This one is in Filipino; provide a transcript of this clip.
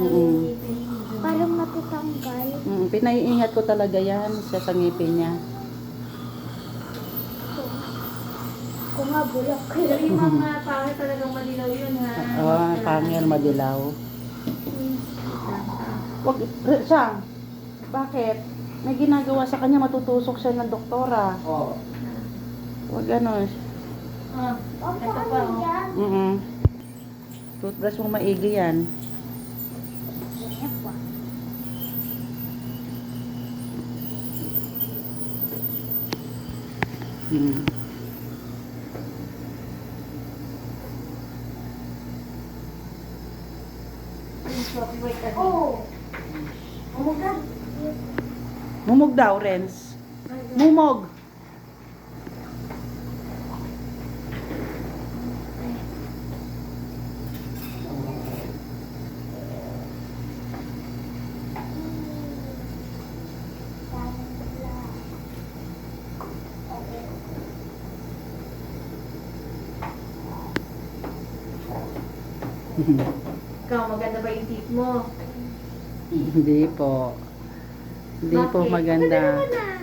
Mm. Parang matutanggal. Pinaiingat ko talaga yan siya sa ngipin niya. Kung nga bulok. Pero yung mga pangit talagang madilaw yun, ha? Oh, pangil, madilaw. Wag, Siyang, bakit? May ginagawa sa kanya, matutusok siya ng doktora. Oo. Wag ganon. Ah, Opo, ito pa, ano oh. yan? Toothbrush mo maigi yan. Mm. Wait, Oo. Umuga. Mumog daw, Renz. Mumog. Ikaw, maganda ba yung teeth mo? Hindi po. Hindi po Bakit? maganda. Maganda naman, ah.